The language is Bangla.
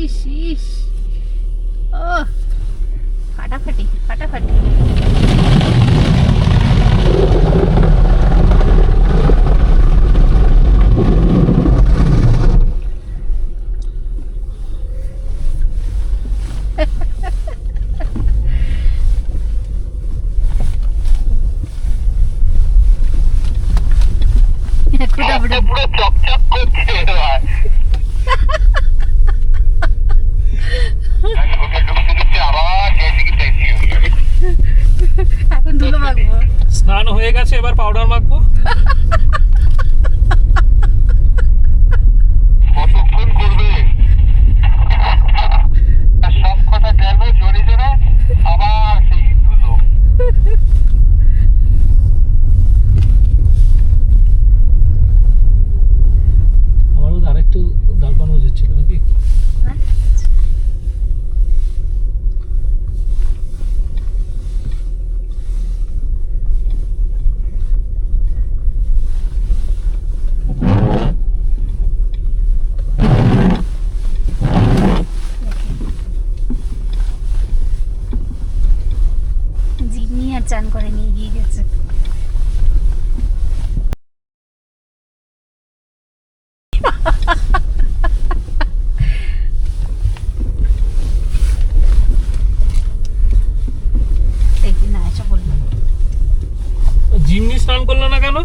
ইস ইস ও ফাটাফাটি ফাটাফাটি। পুরো চকচক করছে এখন ধুলো মাখবো। স্নান হয়ে গেছে, এবার পাউডার মাখবো। কতক্ষণ করবে সব কথা গেল জোরে জোরে, আবার সেই ধুলো। আমারও আরেকটু ডালপানো উচিত ছিল নাকি? জিম্মি আর চান করে নিয়ে গিয়ে গেছে। দেখি না এসে বললো জিম্মি স্নান করলো না কেন?